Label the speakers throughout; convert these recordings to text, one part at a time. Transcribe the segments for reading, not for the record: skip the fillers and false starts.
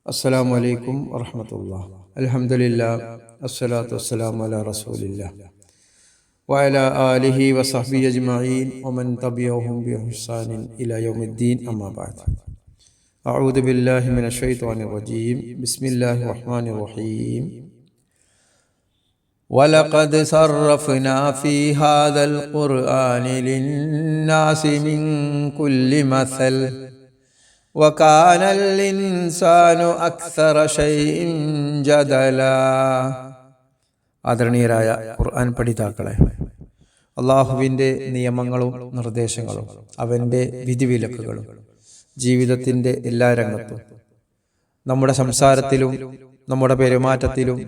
Speaker 1: അസ്സലാമു അലൈക്കും വറഹ്മത്തുള്ളാഹി. അൽഹംദുലില്ലാഹ് അസ്സലാത്തു വസ്സലാമു അലാ റസൂലില്ലാഹ് വഅലാ ആലിഹി വസഹ്ബിഹി അജ്മഈൻ വമൻ തബിഅഹും ബിഇഹ്സാനിൻ ഇലാ യൗമിദ്ദീൻ അമ്മാ ബഅദ്. അഊദു ബില്ലാഹി മിനശ് ശൈത്വാനിർ റജീം. ബിസ്മില്ലാഹിർ റഹ്മാനിർ റഹീം. വലഖദ് സർറഫ്നാ ഫീ ഹാദൽ ഖുർആനി ലിന്നാസി മിൻ കുല്ലി മസൽ വകാനൽ ഇൻസാനു അക്സറ ശൈഇൻ ജദലാ. ആദരണീയരായ ഖുർആൻ പഠിതാക്കളെ, അള്ളാഹുവിൻ്റെ നിയമങ്ങളും നിർദ്ദേശങ്ങളും അവൻ്റെ വിധിവിലക്കുകളും ജീവിതത്തിൻ്റെ എല്ലാ രംഗത്തും, നമ്മുടെ സംസാരത്തിലും നമ്മുടെ പെരുമാറ്റത്തിലും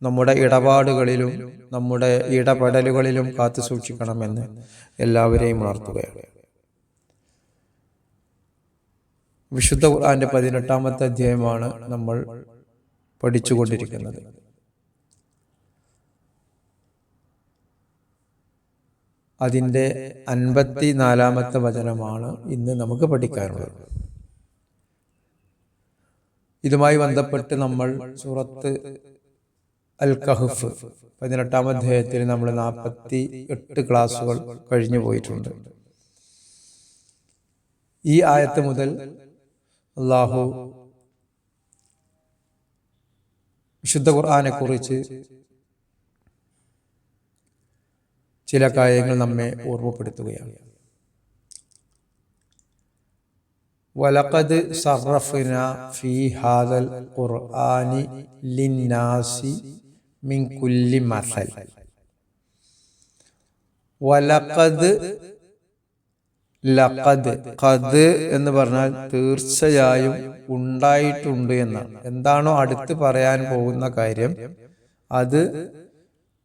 Speaker 1: നമ്മുടെ ഇടപാടുകളിലും നമ്മുടെ ഇടപെടലുകളിലും കാത്തു സൂക്ഷിക്കണമെന്ന് എല്ലാവരെയും ഉണർത്തുകയാണ്. വിശുദ്ധ ഖുർആന്റെ 18-ാമത്തെ അധ്യായമാണ് നമ്മൾ പഠിച്ചുകൊണ്ടിരിക്കുന്നത്. അതിൻ്റെ 54-ാമത്തെ വചനമാണ് ഇന്ന് നമുക്ക് പഠിക്കാനുള്ളത്. ഇതുമായി ബന്ധപ്പെട്ട് നമ്മൾ സൂറത്ത് അൽ കഹ്ഫ് 18-ാം അധ്യായത്തിൽ നമ്മൾ 48 ക്ലാസ്സുകൾ കഴിഞ്ഞു പോയിട്ടുണ്ട്. ഈ ആയത്ത് മുതൽ അല്ലാഹു വിശുദ്ധ ഖുർആനെ കുറിച്ച് ചില കാര്യങ്ങൾ നമ്മെ ഓർമ്മപ്പെടുത്തുകയാണ്. വലഖദ് സർറഫ്നാ ഫീ ഹാദൽ ഖുർആനി ലിന്നാസി മിൻ കുല്ലി മസൽ. വലഖദ്, ലഖദ്, ഖദ് എന്ന് പറഞ്ഞാൽ തീർച്ചയായും ഉണ്ടായിട്ടുണ്ട് എന്നാണ്. എന്താണോ അടുത്ത് പറയാൻ പോകുന്ന കാര്യം അത്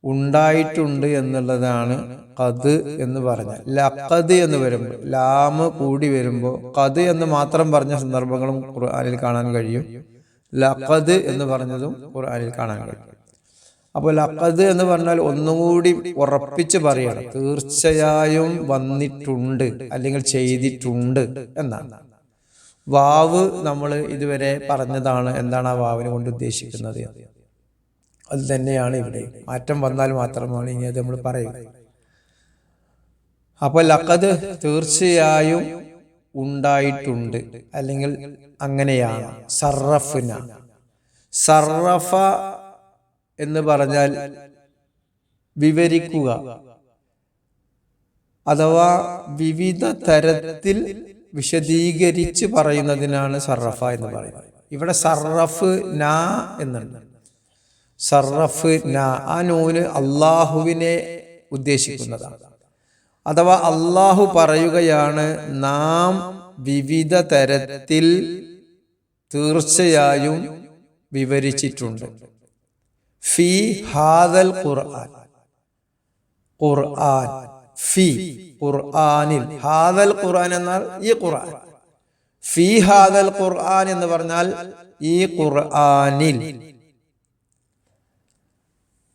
Speaker 1: ഉണ്ടായിട്ടുണ്ട് എന്നുള്ളതാണ് ഖദ് എന്ന് പറഞ്ഞാൽ. ലഖദ് എന്ന് വരുമ്പോൾ, ലാമ് കൂടി വരുമ്പോൾ ഖദ് എന്ന് മാത്രം പറഞ്ഞ സന്ദർഭങ്ങളും ഖുർആനിൽ കാണാൻ കഴിയും. ലഖദ് എന്ന് പറഞ്ഞതും ഖുർആനിൽ കാണാൻ കഴിയും. അപ്പോൾ ലഖദ് എന്ന് പറഞ്ഞാൽ ഒന്നുകൂടി ഉറപ്പിച്ച് പറയണം, തീർച്ചയായും വന്നിട്ടുണ്ട് അല്ലെങ്കിൽ ചെയ്തിട്ടുണ്ട് എന്നാണ്. വാവ് നമ്മൾ ഇതുവരെ പറഞ്ഞതാണ്. എന്താണ് ആ വാവിനെ കൊണ്ട് ഉദ്ദേശിക്കുന്നത്? അത് തന്നെയാണ് ഇവിടെ. മാറ്റം വന്നാൽ മാത്രമാണ് ഇനി അത് നമ്മൾ പറയുക. അപ്പൊ ലഖദ് തീർച്ചയായും ഉണ്ടായിട്ടുണ്ട് അല്ലെങ്കിൽ അങ്ങനെയാണ്. സർറഫ്ന, സർറഫ എന്ന് പറഞ്ഞാൽ വിവരിക്കുക അഥവാ വിവിധ തരത്തിൽ വിശദീകരിച്ച് പറയുന്നതിനാണ് സർറഫ എന്ന് പറയുന്നത്. ഇവിടെ സർറഫ് നാ എന്നുണ്ട്. സർറഫ് നാ, ആ നൂന് അള്ളാഹുവിനെ ഉദ്ദേശിക്കുന്നതാണ്. അഥവാ അള്ളാഹു പറയുകയാണ്, നാം വിവിധ തരത്തിൽ തീർച്ചയായും വിവരിച്ചിട്ടുണ്ട്. ഫീ ഹാദൽ ഖുർആൻ, ഖുർആൻ, ഫീ ഖുർആനിൽ, ഹാദൽ ഖുർആൻ എന്നാൽ ഈ ഖുർആൻ, ഫീ ഹാദൽ ഖുർആൻ എന്ന് പറഞ്ഞാൽ ഈ ഖുർആനിൽ.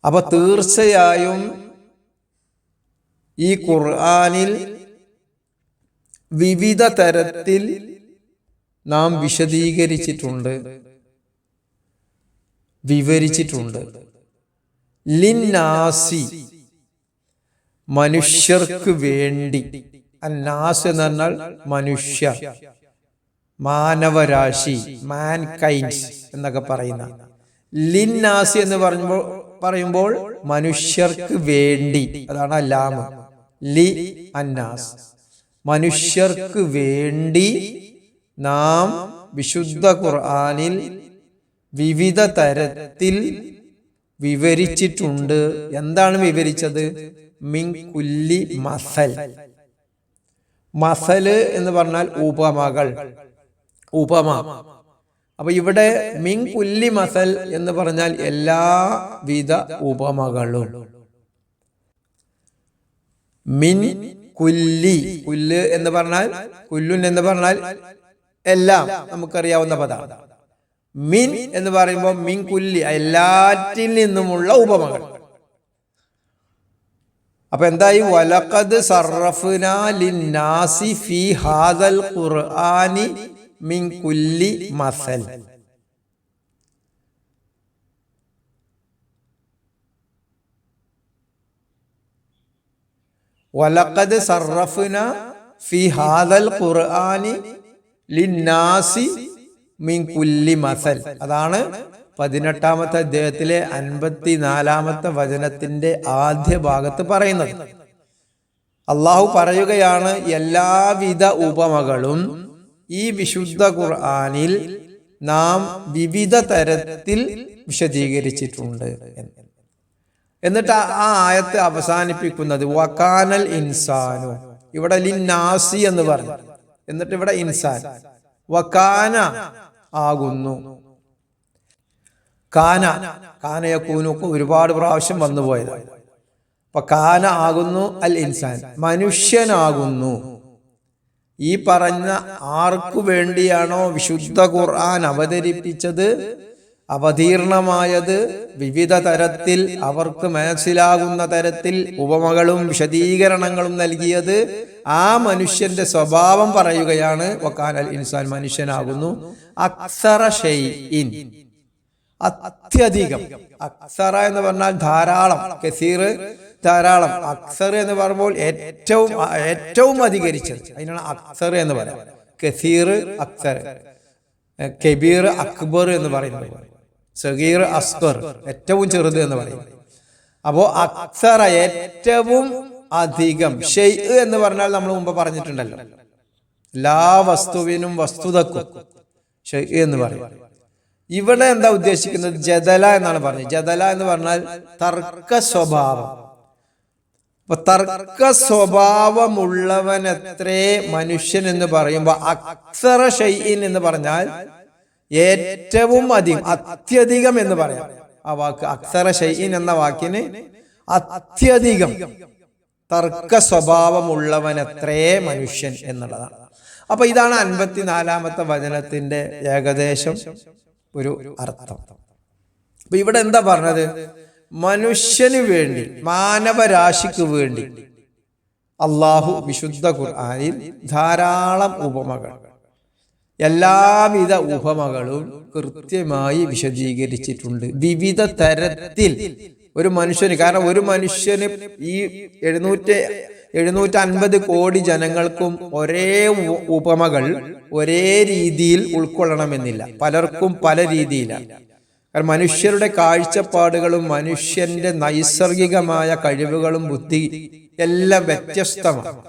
Speaker 1: അപ്പൊ തീർച്ചയായും ഈ ഖുർആനിൽ വിവിധ തരത്തിൽ നാം വിശദീകരിച്ചിട്ടുണ്ട്, വിവരിച്ചിട്ടുണ്ട്. ലിന്നാസി, മനുഷ്യർക്ക് വേണ്ടി. അന്നാസ് എന്ന് പറഞ്ഞാൽ മനുഷ്യർ, മാനവരാശി, മാൻകൈൻഡ് എന്നൊക്കെ പറയുന്ന. ലിന്നാസി എന്ന് പറയുമ്പോൾ മനുഷ്യർക്ക് വേണ്ടി, അതാണ് അല്ലാമ്. ലി അന്നാസ്, മനുഷ്യർക്ക് വേണ്ടി നാം വിശുദ്ധ ഖുർആനിൽ വിവിധ തരത്തിൽ വിവരിച്ചിട്ടുണ്ട്. എന്താണ് വിവരിച്ചത്? മിൻ കുല്ലി മസൽ. മസല് എന്ന് പറഞ്ഞാൽ ഉപമകൾ, ഉപമ. അപ്പൊ ഇവിടെ മിൻ കുല്ലി മസൽ എന്ന് പറഞ്ഞാൽ എല്ലാവിധ ഉപമകളും. മിൻ കുല്ലി, കുല്ല് എന്ന് പറഞ്ഞാൽ, കുല്ലുൻ എന്ന് പറഞ്ഞാൽ എല്ലാം, നമുക്കറിയാവുന്ന പദമാണ്. മിൻ എന്ന് പറയുമ്പോൾ മിൻ കുല്ലി, എല്ലാറ്റിൽ നിന്നുമുള്ള ഉപമകൾ. അപ്പൊ എന്തായി? വലഖദ് സർറഫ്നാ ലിന്നാസി ഫീ ഹാദൽ ഖുർആനി മിൻ കുല്ലി മസൽ. വലഖദ് സർറഫ്ന ഫി ഹാദൽ ഖുർആനി ലിന്നാസി മിൻ കുല്ലി മസൽ. അതാണ് 18-ാമത്തെ അധ്യായത്തിലെ 54-ാമത്തെ വചനത്തിന്റെ ആദ്യ ഭാഗത്ത് പറയുന്നത്. അള്ളാഹു പറയുകയാണ്, എല്ലാവിധ ഉപമകളും ഈ വിശുദ്ധ ഖുർആനിൽ നാം വിവിധ തരത്തിൽ വിശദീകരിച്ചിട്ടുണ്ട്. എന്നിട്ട് ആ ആയത്ത് അവസാനിപ്പിക്കുന്നത് വകാനൽ ഇൻസാനു, ഇവിടെ ലിന്നാസി എന്ന് പറഞ്ഞു, എന്നിട്ട് ഇവിടെ ഇൻസാൻ, വകാന ആകുന്നു. കാനയക്കൂനൊക്കെ ഒരുപാട് പ്രാവശ്യം വന്നുപോയതാണ്. അപ്പൊ കാന ആകുന്നു അൽ ഇൻസാൻ, മനുഷ്യനാകുന്നു. ഈ പറഞ്ഞ ആർക്കു വേണ്ടിയാണോ വിശുദ്ധ ഖുർആൻ അവതരിപ്പിച്ചത്, അവതീർണമായത്, വിവിധ തരത്തിൽ അവർക്ക് മനസ്സിലാകുന്ന തരത്തിൽ ഉപമകളും വിശദീകരണങ്ങളും നൽകിയത്, ആ മനുഷ്യന്റെ സ്വഭാവം പറയുകയാണ്. വകാനൽ ഇൻസാൻ, മനുഷ്യനാകുന്നു. അക്സറ ഷൈഇൻ, അത്യധികം. അക്സറ എന്ന് പറഞ്ഞാൽ ധാരാളം, കസീർ ധാരാളം. അക്സർ എന്ന് പറയുമ്പോൾ ഏറ്റവും അധികരിച്ചത്, അതിനാണ് അക്സർ എന്ന് പറയാം. കസീർ അക്സർ, കബീർ അക്ബർ എന്ന് പറയുന്നത്, സഗീർ അസ്ഗർ ഏറ്റവും ചെറുത് എന്ന് പറയും. അപ്പോ അക്സറ ഏറ്റവും അധികം. ഷൈഅ് എന്ന് പറഞ്ഞാൽ നമ്മൾ മുമ്പ് പറഞ്ഞിട്ടുണ്ടല്ലോ, എല്ലാ വസ്തുവിനും വസ്തുതക്കും ഷൈഅ് എന്ന് പറയും. ഇവിടെ എന്താ ഉദ്ദേശിക്കുന്നത്? ജദല എന്നാണ് പറഞ്ഞത്. ജദല എന്ന് പറഞ്ഞാൽ തർക്ക സ്വഭാവം. അപ്പൊ തർക്ക സ്വഭാവമുള്ളവനത്രേ മനുഷ്യൻ എന്ന് പറയുമ്പോ അക്സറ ഷൈഇൻ എന്ന് പറഞ്ഞാൽ ഏറ്റവും അധികം, അത്യധികം എന്ന് പറയാം. ആ വാക്ക് അക്സറ ഷൈഇൻ എന്ന വാക്കിന് അത്യധികം തർക്ക സ്വഭാവമുള്ളവനത്രേ മനുഷ്യൻ എന്നുള്ളതാണ്. അപ്പൊ ഇതാണ് 54-ാമത്തെ വചനത്തിന്റെ ഏകദേശം ഒരു അർത്ഥം. അപ്പൊ ഇവിടെ എന്താ പറഞ്ഞത്? മനുഷ്യന് വേണ്ടി, മാനവരാശിക്ക് വേണ്ടി അള്ളാഹു വിശുദ്ധ ഖുർആനിൽ ധാരാളം ഉപമകൾ, എല്ലാവിധ ഉപമകളും കൃത്യമായി വിശദീകരിച്ചിട്ടുണ്ട്. വിവിധ തരത്തിൽ ഒരു മനുഷ്യന്, കാരണം ഒരു മനുഷ്യന് ഈ 750 കോടി ജനങ്ങൾക്കും ഒരേ ഉപമകൾ ഒരേ രീതിയിൽ ഉൾക്കൊള്ളണമെന്നില്ല. പലർക്കും പല രീതിയിലാണ്. കാരണം മനുഷ്യരുടെ കാഴ്ചപ്പാടുകളും മനുഷ്യന്റെ നൈസർഗികമായ കഴിവുകളും ബുദ്ധി എല്ലാം വ്യത്യസ്തമാണ്.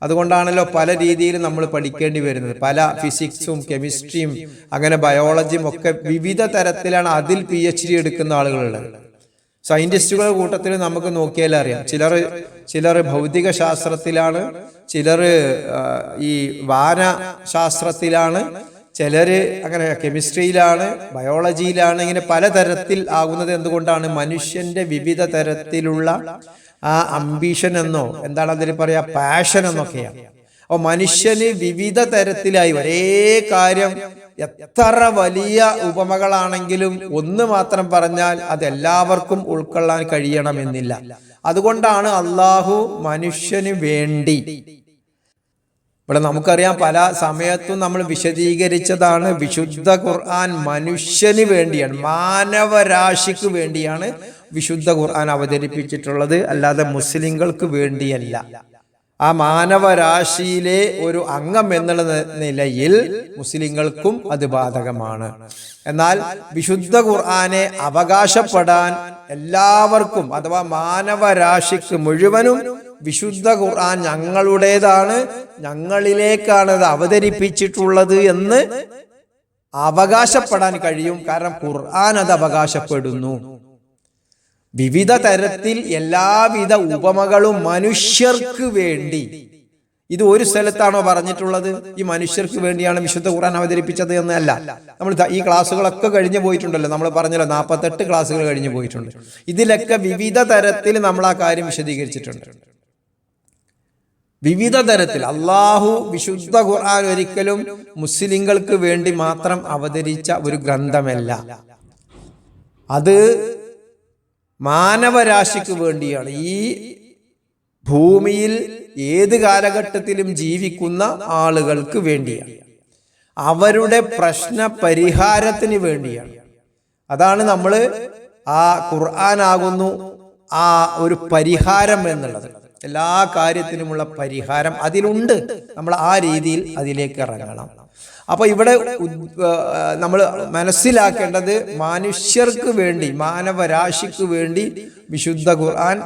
Speaker 1: അതുകൊണ്ടാണല്ലോ പല രീതിയിൽ നമ്മൾ പഠിക്കേണ്ടി വരുന്നത്. പല ഫിസിക്സും കെമിസ്ട്രിയും അങ്ങനെ ബയോളജിയും ഒക്കെ വിവിധ തരത്തിലാണ്. അതിൽ PhD എടുക്കുന്ന ആളുകളുള്ളത്. സയന്റിസ്റ്റുകളുടെ കൂട്ടത്തിൽ നമുക്ക് നോക്കിയാൽ അറിയാം. ചിലർ ഭൗതിക ശാസ്ത്രത്തിലാണ്, ചിലർ ഈ വാനശാസ്ത്രത്തിലാണ്, ചിലര് അങ്ങനെ കെമിസ്ട്രിയിലാണ്, ബയോളജിയിലാണ്. ഇങ്ങനെ പലതരത്തിൽ ആകുന്നത് എന്തുകൊണ്ടാണ്? മനുഷ്യന്റെ വിവിധ തരത്തിലുള്ള ആ അംബീഷൻ എന്നോ എന്താണ് അതിന് പറയാ, പാഷൻ എന്നൊക്കെയാണ്. അപ്പൊ മനുഷ്യന് വിവിധ തരത്തിലായി ഒരേ കാര്യം എത്ര വലിയ ഉപമകളാണെങ്കിലും ഒന്ന് മാത്രം പറഞ്ഞാൽ അത് എല്ലാവർക്കും ഉൾക്കൊള്ളാൻ കഴിയണമെന്നില്ല. അതുകൊണ്ടാണ് അള്ളാഹു മനുഷ്യന് വേണ്ടി, ഇവിടെ നമുക്കറിയാം പല സമയത്തും നമ്മൾ വിശദീകരിച്ചതാണ്, വിശുദ്ധ ഖുർആൻ മനുഷ്യന് വേണ്ടിയാണ്, മാനവരാശിക്ക് വേണ്ടിയാണ് വിശുദ്ധ ഖുർആൻ അവതരിപ്പിച്ചിട്ടുള്ളത്, അല്ലാതെ മുസ്ലിങ്ങൾക്ക് വേണ്ടിയല്ല. ആ മാനവരാശിയിലെ ഒരു അംഗം എന്നുള്ള നിലയിൽ മുസ്ലിങ്ങൾക്കും അത് ബാധകമാണ്. എന്നാൽ വിശുദ്ധ ഖുർആനെ അവകാശപ്പെടാൻ എല്ലാവർക്കും, അഥവാ മാനവരാശിക്ക് മുഴുവനും വിശുദ്ധ ഖുർആൻ ഞങ്ങളുടേതാണ്, ഞങ്ങളിലേക്കാണ് അത് അവതരിപ്പിച്ചിട്ടുള്ളത് എന്ന് അവകാശപ്പെടാൻ കഴിയും. കാരണം ഖുർആൻ അത് അവകാശപ്പെടുന്നു. വിവിധ തരത്തിൽ എല്ലാവിധ ഉപമകളും മനുഷ്യർക്ക് വേണ്ടി. ഇത് ഒരു സ്ഥലത്താണോ പറഞ്ഞിട്ടുള്ളത് ഈ മനുഷ്യർക്ക് വേണ്ടിയാണ് വിശുദ്ധ ഖുർആൻ അവതരിപ്പിച്ചത് എന്നല്ല. നമ്മൾ ഈ ക്ലാസ്സുകളൊക്കെ കഴിഞ്ഞു പോയിട്ടുണ്ടല്ലോ, നമ്മൾ പറഞ്ഞല്ലോ 48 ക്ലാസ്സുകൾ കഴിഞ്ഞു പോയിട്ടുണ്ട്. ഇതിലൊക്കെ വിവിധ തരത്തിൽ നമ്മൾ ആ കാര്യം വിശദീകരിച്ചിട്ടുണ്ട്. വിവിധ തരത്തിൽ അള്ളാഹു വിശുദ്ധ ഖുർആൻ ഒരിക്കലും മുസ്ലിങ്ങൾക്ക് വേണ്ടി മാത്രം അവതരിച്ച ഒരു ഗ്രന്ഥമല്ല, അത് മാനവരാശിക്ക് വേണ്ടിയാണ്. ഈ ഭൂമിയിൽ ഏത് കാലഘട്ടത്തിലും ജീവിക്കുന്ന ആളുകൾക്ക് വേണ്ടിയാണ്, അവരുടെ പ്രശ്ന പരിഹാരത്തിന് വേണ്ടിയാണ്. അതാണ് നമ്മൾ ആ ഖുർആനാകുന്നു ആ ഒരു പരിഹാരം എന്നുള്ളത്. എല്ലാ കാര്യത്തിനുമുള്ള പരിഹാരം അതിലുണ്ട്. നമ്മൾ ആ രീതിയിൽ അതിലേക്ക് ഇറങ്ങണം. അപ്പൊ ഇവിടെ നമ്മൾ മനസ്സിലാക്കേണ്ടത് മനുഷ്യർക്ക് വേണ്ടി, മാനവരാശിക്ക് വേണ്ടി വിശുദ്ധ ഖുർആൻ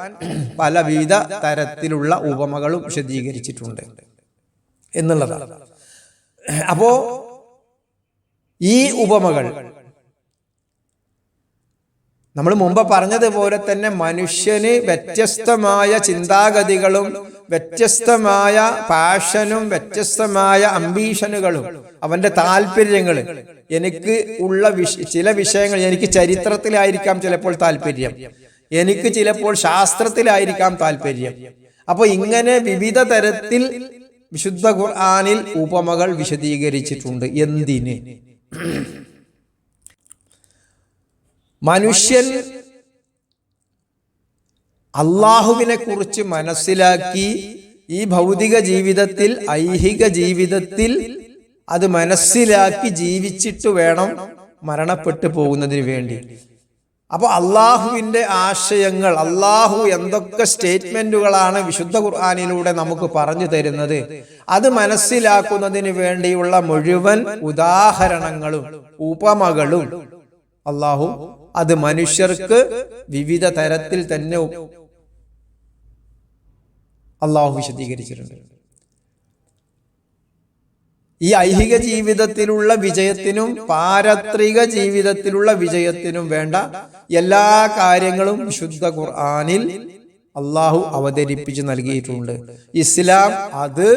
Speaker 1: പലവിധ തരത്തിലുള്ള ഉപമകളും വിശദീകരിച്ചിട്ടുണ്ട് എന്നുള്ളതാണ്. അപ്പോ ഈ ഉപമകൾ നമ്മൾ മുമ്പ് പറഞ്ഞതുപോലെ തന്നെ മനുഷ്യന് വ്യത്യസ്തമായ ചിന്താഗതികളും വ്യത്യസ്തമായ പാഷനും വ്യത്യസ്തമായ അംബീഷനുകളും അവന്റെ താല്പര്യങ്ങൾ, എനിക്ക് ഉള്ള ചില വിഷയങ്ങൾ, എനിക്ക് ചരിത്രത്തിലായിരിക്കാം ചിലപ്പോൾ താല്പര്യം, എനിക്ക് ചിലപ്പോൾ ശാസ്ത്രത്തിലായിരിക്കാം താല്പര്യം. അപ്പൊ ഇങ്ങനെ വിവിധ തരത്തിൽ വിശുദ്ധ ഖുർആനിൽ ഉപമകൾ വിശദീകരിച്ചിട്ടുണ്ട്. എന്തിന്? മനുഷ്യൻ അള്ളാഹുവിനെ കുറിച്ച് മനസ്സിലാക്കി ഈ ഭൗതിക ജീവിതത്തിൽ, ഐഹിക ജീവിതത്തിൽ അത് മനസ്സിലാക്കി ജീവിച്ചിട്ട് വേണം മരണപ്പെട്ടു പോകുന്നതിന് വേണ്ടി. അപ്പൊ അള്ളാഹുവിന്റെ ആശയങ്ങൾ, അള്ളാഹു എന്തൊക്കെ സ്റ്റേറ്റ്മെന്റുകളാണ് വിശുദ്ധ ഖുർആനിലൂടെ നമുക്ക് പറഞ്ഞു തരുന്നത്, അത് മനസ്സിലാക്കുന്നതിന് വേണ്ടിയുള്ള മുഴുവൻ ഉദാഹരണങ്ങളും ഉപമകളും അള്ളാഹു അത് മനുഷ്യർക്ക് വിവിധ തരത്തിൽ തന്നെ അള്ളാഹു വിശദീകരിച്ചിട്ടുണ്ട്. ഈ ഐഹിക ജീവിതത്തിലുള്ള വിജയത്തിനും പാരത്രിക ജീവിതത്തിലുള്ള വിജയത്തിനും വേണ്ട എല്ലാ കാര്യങ്ങളും വിശുദ്ധ ഖുർആനിൽ അള്ളാഹു അവതരിപ്പിച്ച് നൽകിയിട്ടുണ്ട്. ഇസ്ലാം അത്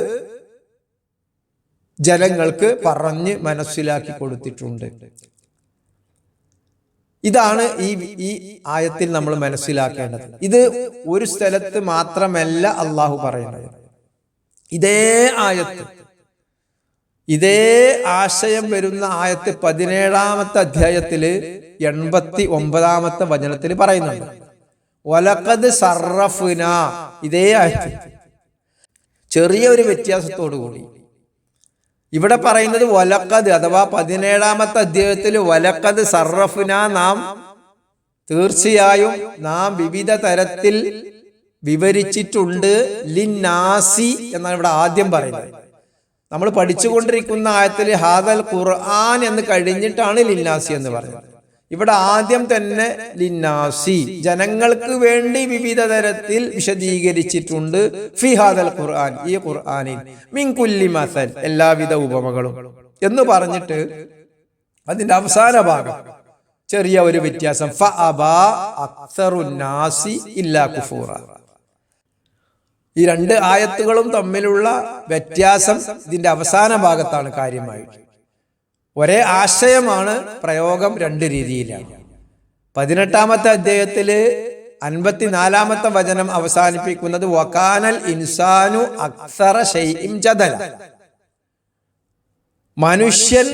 Speaker 1: ജനങ്ങൾക്ക് പറഞ്ഞ് മനസ്സിലാക്കി കൊടുത്തിട്ടുണ്ട്. ഇതാണ് ഈ ആയത്തിൽ നമ്മൾ മനസ്സിലാക്കേണ്ടത്. ഇത് ഒരു സ്ഥലത്ത് മാത്രമല്ല അള്ളാഹു പറയുന്നത്. ഇതേ ആയത്ത്, ഇതേ ആശയം വരുന്ന ആയത്ത് 17-ാമത്തെ അധ്യായത്തില് 89-ാമത്തെ വചനത്തിൽ പറയുന്നുണ്ട്. വലഖദ് സർറഫ്ന, ഇതേ ആയത്ത് ചെറിയ ഒരു വ്യത്യാസത്തോടു കൂടി ഇവിടെ പറയുന്നത് വലഖദ്, അഥവാ 17-ാമത്തെ അധ്യായത്തിൽ വലഖദ് സർറഫ്ന, നാം തീർച്ചയായും നാം വിവിധ തരത്തിൽ വിവരിച്ചിട്ടുണ്ട്. ലിന്നാസി എന്നാണ് ഇവിടെ ആദ്യം പറയുന്നത്. നമ്മൾ പഠിച്ചുകൊണ്ടിരിക്കുന്ന ആയത്തിൽ ഹാദൽ ഖുർആൻ എന്ന് കഴിഞ്ഞിട്ടാണ് ലിന്നാസി എന്ന് പറയുന്നത്. ഇവിടെ ആദ്യം തന്നെ ലിന്നാസി, ജനങ്ങൾക്ക് വേണ്ടി വിവിധ തരത്തിൽ വിശദീകരിച്ചിട്ടുണ്ട്. ഫി ഹാദൽ ഖുർആൻ, ഈ ഖുർആനിൽ മിൻ കുല്ലി മസൽ, എല്ലാവിധ ഉപമകളും എന്ന് പറഞ്ഞിട്ട് അതിന്റെ അവസാന ഭാഗം ചെറിയ ഒരു വ്യത്യാസം, ഫഅബാ അക്സറുന്നാസി ഇല്ലാ കുഫൂറ. ഈ രണ്ട് ആയത്തുകളും തമ്മിലുള്ള വ്യത്യാസം ഇതിന്റെ അവസാന ഭാഗത്താണ് കാര്യമായിട്ട്. ഒരേ ആശയമാണ്, പ്രയോഗം രണ്ട് രീതിയിലാണ്. 18-ാമത്തെ അധ്യായത്തില് 54-ാമത്തെ വചനം അവസാനിപ്പിക്കുന്നത് വകാനൽ ഇൻസാനു അക്സറ ശൈഇൻ ജദല, മനുഷ്യൻ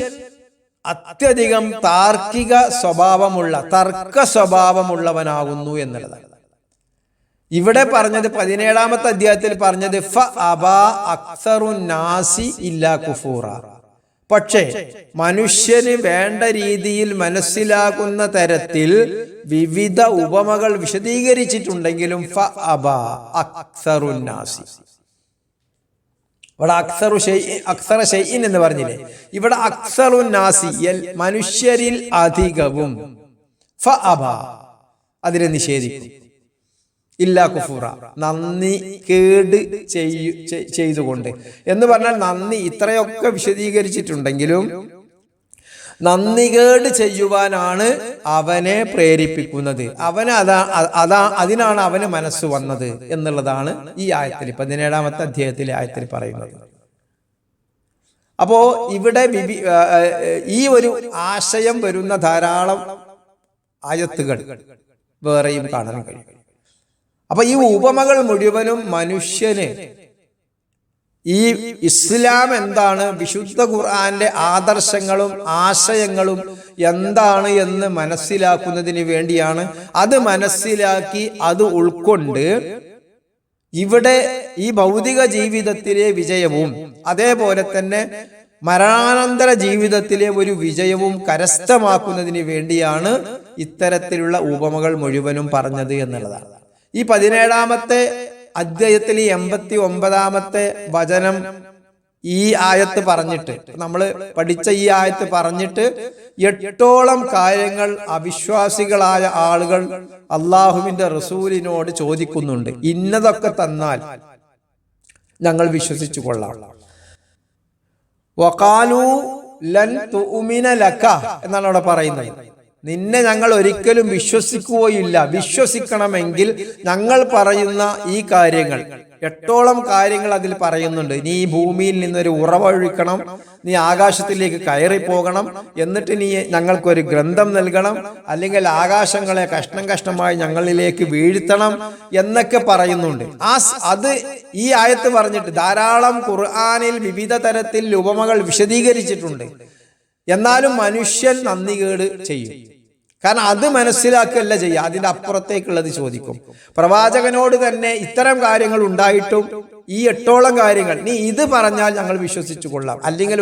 Speaker 1: അത്യധികം താർക്കിക സ്വഭാവമുള്ള, തർക്ക സ്വഭാവമുള്ളവനാകുന്നു എന്നുള്ളതാണ്. ഇവിടെ പറഞ്ഞത് 17-ാമത്തെ അധ്യായത്തിൽ പറഞ്ഞത് ഫഅബാ അക്സറുന്നാസി ഇല്ലാ കുഫൂറ. പക്ഷേ മനുഷ്യന് വേണ്ട രീതിയിൽ മനസ്സിലാക്കുന്ന തരത്തിൽ വിവിധ ഉപമകൾ വിശദീകരിച്ചിട്ടുണ്ടെങ്കിലും ഫഅബാ അക്സറുന്നാസി, ഇവിടെ അക്സറ ശൈഇൻ എന്ന് പറഞ്ഞില്ലേ, ഇവിടെ അക്സറുന്നാസി മനുഷ്യരിൽ അധികവും, ഫഅബാ അതിനെ നിഷേധിക്കും, ഇല്ലാ കുഫൂറ നന്ദി കേട് ചെയ്തുകൊണ്ട്. എന്ന് പറഞ്ഞാൽ നന്ദി ഇത്രയൊക്കെ വിശദീകരിച്ചിട്ടുണ്ടെങ്കിലും നന്ദികേട് ചെയ്യുവാനാണ് അവനെ പ്രേരിപ്പിക്കുന്നത്, അവന് അതിനാണ് അവന് മനസ്സ് വന്നത് എന്നുള്ളതാണ് ഈ ആയത്തിൽ 17-ാമത്തെ അധ്യായത്തിലെ ആയത്തിൽ പറയുന്നത്. അപ്പോ ഇവിടെ ഈ ഒരു ആശയം വരുന്ന ധാരാളം ആയത്തുകൾ വേറെയും കാണാൻ കഴിയും. അപ്പൊ ഈ ഉപമകൾ മുഴുവനും മനുഷ്യന് ഈ ഇസ്ലാം എന്താണ്, വിശുദ്ധ ഖുർആന്റെ ആദർശങ്ങളും ആശയങ്ങളും എന്താണ് എന്ന് മനസ്സിലാക്കുന്നതിന് വേണ്ടിയാണ്. അത് മനസ്സിലാക്കി അത് ഉൾക്കൊണ്ട് ഇവിടെ ഈ ഭൗതിക ജീവിതത്തിലെ വിജയവും അതേപോലെ തന്നെ മരണാനന്തര ജീവിതത്തിലെ ഒരു വിജയവും കരസ്ഥമാക്കുന്നതിന് വേണ്ടിയാണ് ഇത്തരത്തിലുള്ള ഉപമകൾ മുഴുവനും പറഞ്ഞത് എന്നുള്ളതാണ്. ഈ 17-ാമത്തെ അദ്ധ്യായത്തിൽ 89-ാമത്തെ വചനം ഈ ആയത്ത് പറഞ്ഞിട്ട്, നമ്മൾ പഠിച്ച ഈ ആയത്ത് പറഞ്ഞിട്ട് 8ഓളം കാര്യങ്ങൾ അവിശ്വാസികളായ ആളുകൾ അള്ളാഹുവിന്റെ റസൂലിനോട് ചോദിക്കുന്നുണ്ട്. ഇന്നതൊക്കെ തന്നാൽ ഞങ്ങൾ വിശ്വസിച്ചു കൊള്ളാം. വഖാലു ലൻ തുഅ്മിന ലക എന്നാണ് അവിടെ പറയുന്നത്. നിന്നെ ഞങ്ങൾ ഒരിക്കലും വിശ്വസിക്കുകയില്ല. വിശ്വസിക്കണമെങ്കിൽ ഞങ്ങൾ പറയുന്ന ഈ കാര്യങ്ങൾ, 8ഓളം കാര്യങ്ങൾ അതിൽ പറയുന്നുണ്ട്. നീ ഈ ഭൂമിയിൽ നിന്നൊരു ഉറവൊഴിക്കണം, നീ ആകാശത്തിലേക്ക് കയറി പോകണം, എന്നിട്ട് നീ ഞങ്ങൾക്കൊരു ഗ്രന്ഥം നൽകണം, അല്ലെങ്കിൽ ആകാശങ്ങളെ കഷ്ണം കഷ്ണമായി ഞങ്ങളിലേക്ക് വീഴ്ത്തണം എന്നൊക്കെ പറയുന്നുണ്ട്. അത് ഈ ആയത്ത് പറഞ്ഞിട്ട് ധാരാളം ഖുർആനിൽ വിവിധ തരത്തിൽ ഉപമകൾ വിശദീകരിച്ചിട്ടുണ്ട്. എന്നാലും മനുഷ്യൻ നന്ദികേട് ചെയ്യും. കാരണം അത് മനസ്സിലാക്കുകയല്ല ചെയ്യുക, അതിന്റെ അപ്പുറത്തേക്കുള്ളത് ചോദിക്കും. പ്രവാചകനോട് തന്നെ ഇത്തരം കാര്യങ്ങൾ ഉണ്ടായിട്ടും ഈ 8ഓളം കാര്യങ്ങൾ നീ ഇത് പറഞ്ഞാൽ ഞങ്ങൾ വിശ്വസിച്ചു കൊള്ളാം, അല്ലെങ്കിൽ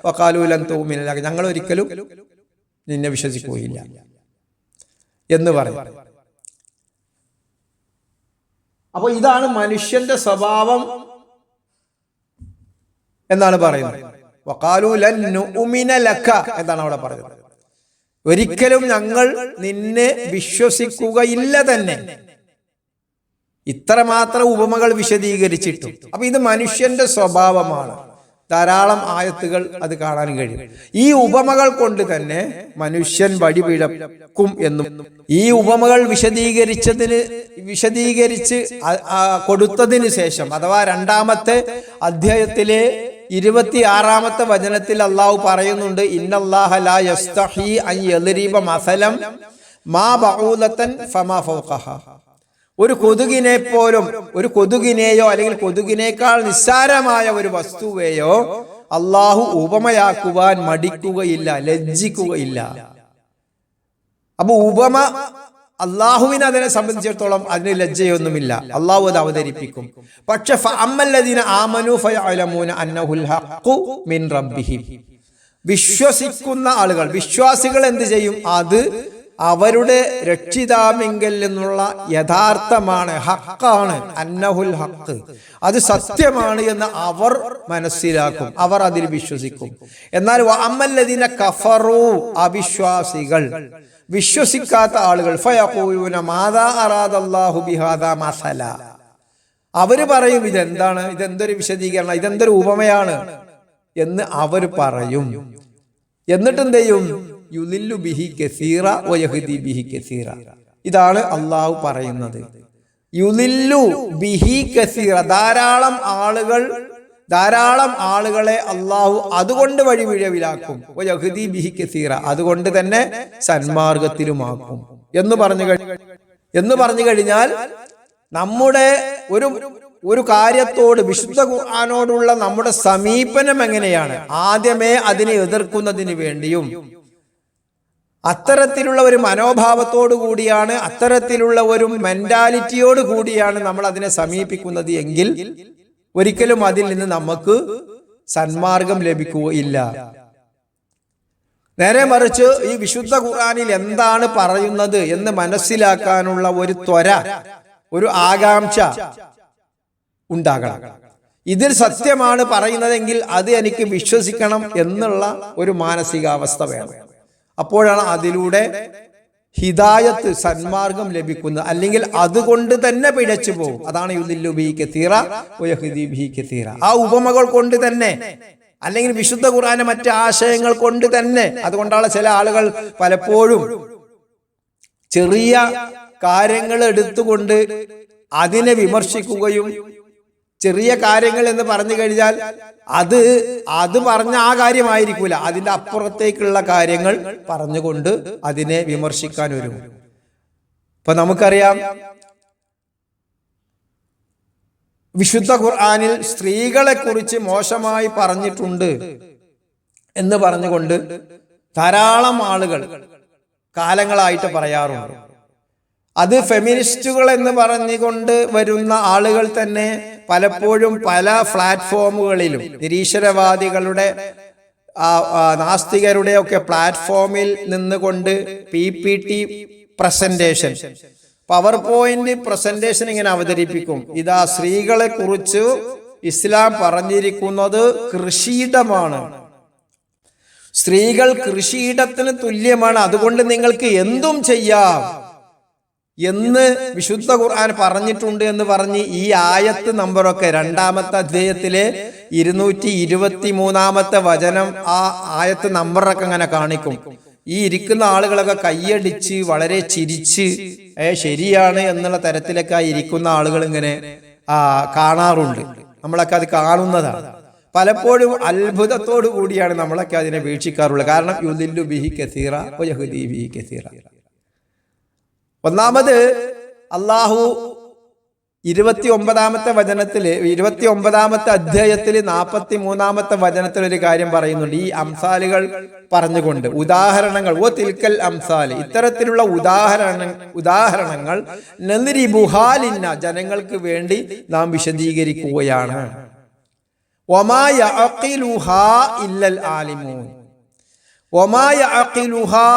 Speaker 1: വഖാലൂലൻ തുഅ്മിന ലക, ഞങ്ങൾ ഒരിക്കലും നിന്നെ വിശ്വസിക്കുകയില്ല എന്ന് പറയും. അപ്പൊ ഇതാണ് മനുഷ്യന്റെ സ്വഭാവം എന്നാണ് പറയുന്നത്. വഖാലൂലൻ നുഅ്മിന ലക എന്നാണ് അവിടെ പറയുന്നത്. ഒരിക്കലും ഞങ്ങൾ നിന്നെ വിശ്വസിക്കുകയില്ല തന്നെ. ഇത്രമാത്രം ഉപമകൾ വിശദീകരിച്ചിട്ടു. അപ്പൊ ഇത് മനുഷ്യന്റെ സ്വഭാവമാണ്. ധാരാളം ആയത്തുകൾ അത് കാണാൻ കഴിയും. ഈ ഉപമകൾ കൊണ്ട് തന്നെ മനുഷ്യൻ വഴിപിഴക്കും എന്നും, ഈ ഉപമകൾ വിശദീകരിച്ച് കൊടുത്തതിന് ശേഷം, അഥവാ 2-ാമത്തെ അധ്യായത്തിലെ 26-ാമത്തെ വചനത്തിൽ അള്ളാഹു പറയുന്നുണ്ട്, ഇന്നല്ലാഹ ലാ യസ്തഹി അൻ യദ്രിബ മസലം മാ ബഊലതൻ ഫമാ ഫൗഖഹ. ഒരു കൊതുകിനെ പോലും, ഒരു കൊതുകിനെയോ അല്ലെങ്കിൽ കൊതുകിനേക്കാൾ നിസ്സാരമായ ഒരു വസ്തുവെയോ അള്ളാഹു ഉപമയാക്കുവാൻ മടിക്കുകയില്ല, ലജ്ജിക്കുകയില്ല. അപ്പൊ ഉപമ അള്ളാഹുവിനെ അതിനെ സംബന്ധിച്ചിടത്തോളം അതിന് ലജ്ജയൊന്നുമില്ല. അള്ളാഹു അത് അവതരിപ്പിക്കും. പക്ഷെ ഫഅമ്മല്ലദീന ആമനൂ ഫയഅലമൂന അന്നഹുൽ ഹഖ്ഖു മിൻ റബ്ബിഹിം. വിശ്വസിക്കുന്ന ആളുകൾ, വിശ്വാസികൾ എന്ത് ചെയ്യും? അത് അവരുടെ രക്ഷിതാവിങ്കൽ നിന്നുള്ള യഥാർത്ഥമാണ്, ഹക്കാണ്, അന്നഹുൽ ഹഖ്, അത് സത്യമാണ് എന്ന് അവർ മനസ്സിലാക്കും, അവർ അതിൽ വിശ്വസിക്കും. എന്നാൽ വഅമ്മല്ലദീന കഫറൂ, അവിശ്വാസികൾ, വിശ്വസിക്കാത്ത ആളുകൾ, ഫയഖൂലൂന മാദാ അറാദല്ലാഹു ബിഹാദാ മസല, അവര് പറയും ഇതെന്താണ്, ഇതെന്തൊരു വിശദീകരണം, ഇതെന്തൊരു ഉപമയാണ് എന്ന് അവർ പറയും. എന്നിട്ട് എന്ത് ചെയ്യും? യുദില്ലു ബിഹി കസീറ വയഹ്ദി ബിഹി കസീറ. ഇതാണ് അള്ളാഹു പറയുന്നത്. യുദില്ലു ബിഹി കസീറ, ധാരാളം ആളുകളെ അള്ളാഹു അതുകൊണ്ട് വഴിപിഴവിലാക്കും. വയഹ്ദി ബിഹി കസീറ, അതുകൊണ്ട് തന്നെ സന്മാർഗത്തിലുമാക്കും എന്ന് പറഞ്ഞു കഴിഞ്ഞാൽ നമ്മുടെ ഒരു കാര്യത്തോട്, വിശുദ്ധ ഖുർആനോടുള്ള നമ്മുടെ സമീപനം എങ്ങനെയാണ്? ആദ്യമേ അതിനെ എതിർക്കുന്നതിന് വേണ്ടിയും അത്തരത്തിലുള്ള ഒരു മനോഭാവത്തോടു കൂടിയാണ്, അത്തരത്തിലുള്ള ഒരു മെന്റാലിറ്റിയോട് കൂടിയാണ് നമ്മൾ അതിനെ സമീപിക്കുന്നത് എങ്കിൽ ഒരിക്കലും അതിൽ നിന്ന് നമുക്ക് സന്മാർഗം ലഭിക്കുകയില്ല. നേരെ മറിച്ച് ഈ വിശുദ്ധ ഖുർആനിൽ എന്താണ് പറയുന്നത് എന്ന് മനസ്സിലാക്കാനുള്ള ഒരു ത്വര, ഒരു ആകാംക്ഷ ഉണ്ടാകണം. ഇതിൽ സത്യമാണ് പറയുന്നതെങ്കിൽ അത് എനിക്ക് വിശ്വസിക്കണം എന്നുള്ള ഒരു മാനസികാവസ്ഥ വേണം. അപ്പോഴാണ് അതിലൂടെ ഹിദായത്ത്, സന്മാർഗം ലഭിക്കുന്നത്. അല്ലെങ്കിൽ അതുകൊണ്ട് തന്നെ പിഴച്ചു പോകും. അതാണ് യുദില്ലു ബിഹി കസീറ വയഹ്ദി ബിഹി കസീറ. ആ ഉപമകൾ കൊണ്ട് തന്നെ, അല്ലെങ്കിൽ വിശുദ്ധ ഖുർആന്റെ മറ്റ് ആശയങ്ങൾ കൊണ്ട് തന്നെ. അതുകൊണ്ടാണ് ചില ആളുകൾ പലപ്പോഴും ചെറിയ കാര്യങ്ങൾ എടുത്തുകൊണ്ട് അതിനെ വിമർശിക്കുകയും, ചെറിയ കാര്യങ്ങൾ എന്ന് പറഞ്ഞു കഴിഞ്ഞാൽ അത് പറഞ്ഞ ആ കാര്യമായിരിക്കൂല, അതിന്റെ അപ്പുറത്തേക്കുള്ള കാര്യങ്ങൾ പറഞ്ഞുകൊണ്ട് അതിനെ വിമർശിക്കാൻ വരും. ഇപ്പൊ നമുക്കറിയാം, വിശുദ്ധ ഖുർആനിൽ സ്ത്രീകളെ കുറിച്ച് മോശമായി പറഞ്ഞിട്ടുണ്ട് എന്ന് പറഞ്ഞുകൊണ്ട് ധാരാളം ആളുകൾ കാലങ്ങളായിട്ട് പറയാറുണ്ട്. അത് ഫെമിനിസ്റ്റുകൾ എന്ന് പറഞ്ഞുകൊണ്ട് വരുന്ന ആളുകൾ തന്നെ പലപ്പോഴും പല പ്ലാറ്റ്ഫോമുകളിലും, നിരീശ്വരവാദികളുടെ, നാസ്തികരുടെ ഒക്കെ പ്ലാറ്റ്ഫോമിൽ നിന്നുകൊണ്ട് PPT presentation, power point presentation ഇങ്ങനെ അവതരിപ്പിക്കും. ഇതാ സ്ത്രീകളെ കുറിച്ച് ഇസ്ലാം പറഞ്ഞിരിക്കുന്നത് കൃഷിയിടമാണ്, സ്ത്രീകൾ കൃഷിയിടത്തിന് തുല്യമാണ്, അതുകൊണ്ട് നിങ്ങൾക്ക് എന്തും ചെയ്യാം എന്ന് വിശുദ്ധ ഖുർആൻ പറഞ്ഞിട്ടുണ്ട് എന്ന് പറഞ്ഞ് ഈ ആയത്ത് നമ്പറൊക്കെ 2-ാമത്തെ അധ്യായത്തിലെ 223-ാമത്തെ വചനം ആ ആയത്ത് നമ്പറൊക്കെ അങ്ങനെ കാണിക്കും. ഈ ഇരിക്കുന്ന ആളുകളൊക്കെ കൈയടിച്ച് വളരെ ചിരിച്ച് ശരിയാണ് എന്നുള്ള തരത്തിലൊക്കെ ഇരിക്കുന്ന ആളുകൾ ഇങ്ങനെ കാണാറുണ്ട്. നമ്മളൊക്കെ അത് കാണുന്നതാണ്. പലപ്പോഴും അത്ഭുതത്തോടു കൂടിയാണ് നമ്മളൊക്കെ അതിനെ വീക്ഷിക്കാറുള്ളത്. കാരണം യുദില്ലു ബിഹി കസീറ വയഹ്ദി ബിഹി കസീറ. ഒന്നാമത് അള്ളാഹു 29-ാമത്തെ വചനത്തില് 29-ാമത്തെ അധ്യായത്തില് 43-ാമത്തെ വചനത്തിൽ ഒരു കാര്യം പറയുന്നുണ്ട്. ഈ അംസാലുകൾ പറഞ്ഞുകൊണ്ട് ഉദാഹരണങ്ങൾ ഓ തിൽക്കൽ അംസാല്, ഇത്തരത്തിലുള്ള ഉദാഹരണങ്ങൾ നദ്രിബുഹാലിന്ന ജനങ്ങൾക്ക് വേണ്ടി നാം വിശദീകരിക്കുകയാണ്. വമാ യഅഖിലുഹാ ഇല്ലൽ ആലിമൂൻ. വമാ യഅഖിലുഹാ,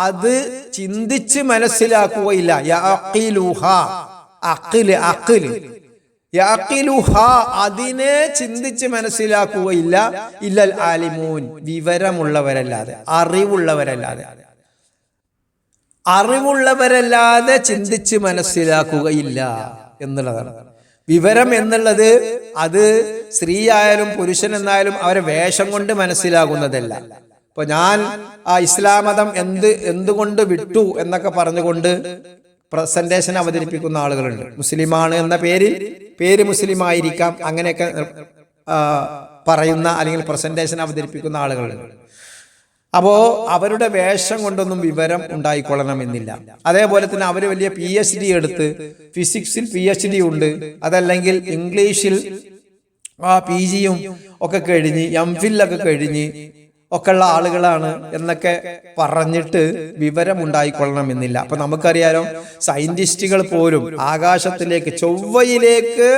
Speaker 1: അത് ചിന്തിച്ച് മനസ്സിലാക്കുകയില്ല. യഅഖിലുഹാ അഖില് അഖില് യഅഖിലുഹാ, അതിനെ ചിന്തിച്ച് മനസ്സിലാക്കുകയില്ല ഇല്ലൽ ആലിമൂൻ, വിവരമുള്ളവരല്ലാതെ, അറിവുള്ളവരല്ലാതെ ചിന്തിച്ച് മനസ്സിലാക്കുകയില്ല എന്നുള്ളതാണ്. വിവരം എന്നുള്ളത് അത് സ്ത്രീ ആയാലും പുരുഷൻ എന്നായാലും അവരെ വേഷം കൊണ്ട് മനസ്സിലാകുന്നതല്ല. ഇപ്പൊ ഞാൻ ഇസ്ലാം മതം എന്തുകൊണ്ട് വിട്ടു എന്നൊക്കെ പറഞ്ഞുകൊണ്ട് പ്രസന്റേഷൻ അവതരിപ്പിക്കുന്ന ആളുകളുണ്ട്. മുസ്ലിമാണ് എന്ന പേര് മുസ്ലിം ആയിരിക്കാം, അങ്ങനെയൊക്കെ പറയുന്ന അല്ലെങ്കിൽ പ്രസന്റേഷൻ അവതരിപ്പിക്കുന്ന ആളുകളുണ്ട്. അപ്പോ അവരുടെ വേഷം കൊണ്ടൊന്നും വിവരം ഉണ്ടായിക്കൊള്ളണമെന്നില്ല. അതേപോലെ തന്നെ അവർ വലിയ PhD എടുത്ത് ഫിസിക്സിൽ PhD ഉണ്ട്, അതല്ലെങ്കിൽ ഇംഗ്ലീഷിൽ PGയും ഒക്കെ കഴിഞ്ഞ് MPhil ഒക്കെ കഴിഞ്ഞ് ഒക്കെയുള്ള ആളുകളാണ് എന്നൊക്കെ പറഞ്ഞിട്ട് വിവരം ഉണ്ടായിക്കൊള്ളണമെന്നില്ല. അപ്പൊ നമുക്കറിയാലോ, സയന്റിസ്റ്റുകൾ പോലും ആകാശത്തിലേക്ക് ചൊവ്വയിലേക്ക്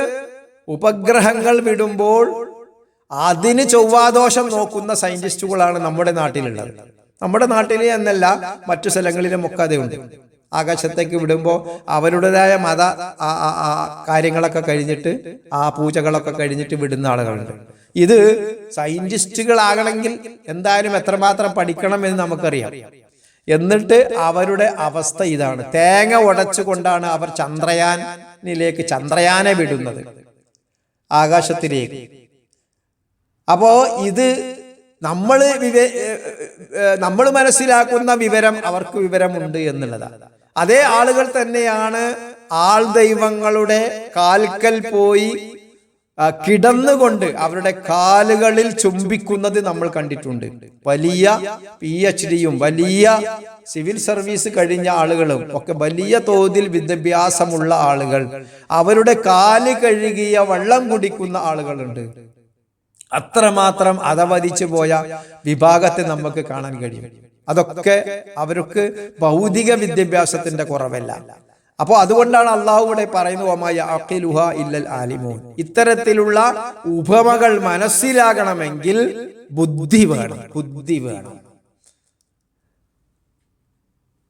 Speaker 1: ഉപഗ്രഹങ്ങൾ വിടുമ്പോൾ അതിന് ചൊവ്വാദോഷം നോക്കുന്ന സയന്റിസ്റ്റുകളാണ് നമ്മുടെ നാട്ടിലുള്ളത്. നമ്മുടെ നാട്ടിലെ എന്നല്ല, മറ്റു സ്ഥലങ്ങളിലും ഒക്കെ അതുണ്ട്. ആകാശത്തേക്ക് വിടുമ്പോൾ അവരുടേതായ മത കാര്യങ്ങളൊക്കെ കഴിഞ്ഞിട്ട് പൂജകളൊക്കെ കഴിഞ്ഞിട്ട് വിടുന്ന ആളുകളുണ്ട്. ഇത് സയന്റിസ്റ്റുകളാകണമെങ്കിൽ എന്തായാലും എത്രമാത്രം പഠിക്കണം എന്ന് നമുക്കറിയാം. എന്നിട്ട് അവരുടെ അവസ്ഥ ഇതാണ്. തേങ്ങ ഉടച്ചുകൊണ്ടാണ് അവർ ചന്ദ്രയാനെ വിടുന്നത്, ആകാശത്തിലേക്ക്. അപ്പോ ഇത് നമ്മൾ മനസ്സിലാക്കുന്ന വിവരം അവർക്ക് വിവരമുണ്ട് എന്നുള്ളതാണ്. അതേ ആളുകൾ തന്നെയാണ് ആൾ ദൈവങ്ങളുടെ കാൽക്കൽ പോയി കിടന്നുകൊണ്ട് അവരുടെ കാലുകളിൽ ചുംബിക്കുന്നത് നമ്മൾ കണ്ടിട്ടുണ്ട്. വലിയ PhDയും വലിയ സിവിൽ സർവീസ് കഴിഞ്ഞ ആളുകളും ഒക്കെ വലിയ തോതിൽ വിദ്യാഭ്യാസമുള്ള ആളുകൾ അവരുടെ കാല് കഴുകിയ വെള്ളം കുടിക്കുന്ന ആളുകളുണ്ട്. അത്രമാത്രം അധവദിച്ചു പോയ വിഭാഗത്തെ നമുക്ക് കാണാൻ കഴിയും. അതൊക്കെ അവർക്ക് ഭൗതിക വിദ്യാഭ്യാസത്തിന്റെ കുറവല്ല. അപ്പൊ അതുകൊണ്ടാണ് അള്ളാഹു ഇവിടെ പറയുന്നത് വമാ യഅഖിലുഹാ ഇല്ലൽ ആലിമൂൻ. ഇത്തരത്തിലുള്ള ഉപമകൾ മനസ്സിലാകണമെങ്കിൽ ബുദ്ധി വേണം.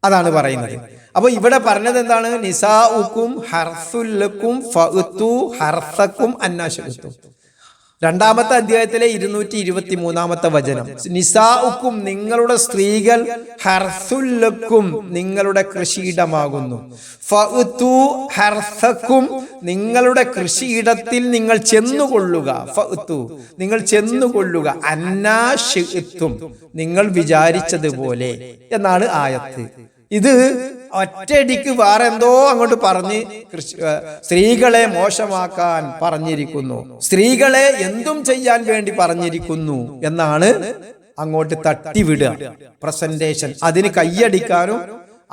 Speaker 1: അതാണ് പറയുന്നത്. അപ്പൊ ഇവിടെ പറഞ്ഞത് എന്താണ്? നിസാഉക്കും ഹർസുൽ ലക്കും ഫഅതു ഹർസക്കും അന്നാ ശഇതും. 2-ാമത്തെ അധ്യായത്തിലെ 223-ാമത്തെ വചനം. നിസാഉക്കും, നിങ്ങളുടെ സ്ത്രീകൾ, ഹർസുൽ ലക്കും, നിങ്ങളുടെ കൃഷിയിടമാകുന്നു. ഫഅതു ഹർസക്കും, നിങ്ങളുടെ കൃഷിയിടത്തിൽ നിങ്ങൾ ചെന്നുകൊള്ളുക. ഫഅതു, നിങ്ങൾ ചെന്നുകൊള്ളുക. അന്നാ ശഇതും, നിങ്ങൾ വിചാരിച്ചതുപോലെ എന്നാണ് ആയത്ത്. ഇത് ഒറ്റയടിക്ക് വേറെ എന്തോ അങ്ങോട്ട് പറഞ്ഞ് സ്ത്രീകളെ മോശമാക്കാൻ പറഞ്ഞിരിക്കുന്നു, സ്ത്രീകളെ എന്തും ചെയ്യാൻ വേണ്ടി പറഞ്ഞിരിക്കുന്നു എന്നാണ് അങ്ങോട്ട് തട്ടിവിടുക. പ്രസന്റേഷൻ, അതിന് കയ്യടിക്കാനും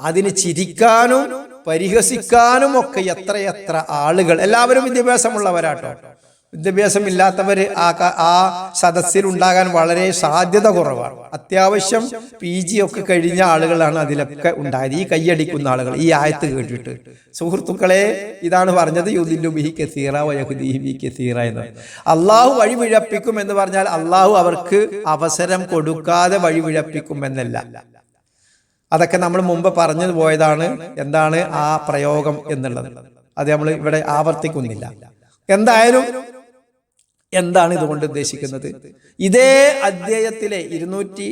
Speaker 1: അതിന് ചിരിക്കാനും പരിഹസിക്കാനും ഒക്കെ എത്രയെത്ര ആളുകൾ. എല്ലാവരും വിദ്യാഭ്യാസമുള്ളവരാട്ടോ. വിദ്യാഭ്യാസം ഇല്ലാത്തവർ ആ സദസ്സിൽ ഉണ്ടാകാൻ വളരെ സാധ്യത കുറവാണ്. അത്യാവശ്യം PG ഒക്കെ കഴിഞ്ഞ ആളുകളാണ് അതിലൊക്കെ ഉണ്ടായത്, ഈ കയ്യടിക്കുന്ന ആളുകൾ. ഈ ആയത്ത് കേട്ടിട്ട് സുഹൃത്തുക്കളെ, ഇതാണ് പറഞ്ഞത് യുദില്ലു ബിഹി കസീറ വയഹ്ദി ബിഹി കസീറ എന്ന്. അള്ളാഹു വഴിപിഴപ്പിക്കും എന്ന് പറഞ്ഞാൽ അള്ളാഹു അവർക്ക് അവസരം കൊടുക്കാതെ വഴിപിഴപ്പിക്കും എന്നല്ല. അതൊക്കെ നമ്മൾ മുമ്പ് പറഞ്ഞു പോയതാണ്. എന്താണ് ആ പ്രയോഗം എന്നുള്ളത് അത് നമ്മൾ ഇവിടെ ആവർത്തിക്കുന്നില്ല. എന്തായാലും എന്താണ് ഇതുകൊണ്ട് ഉദ്ദേശിക്കുന്നത്? ഇതേ അധ്യായത്തിലെ 202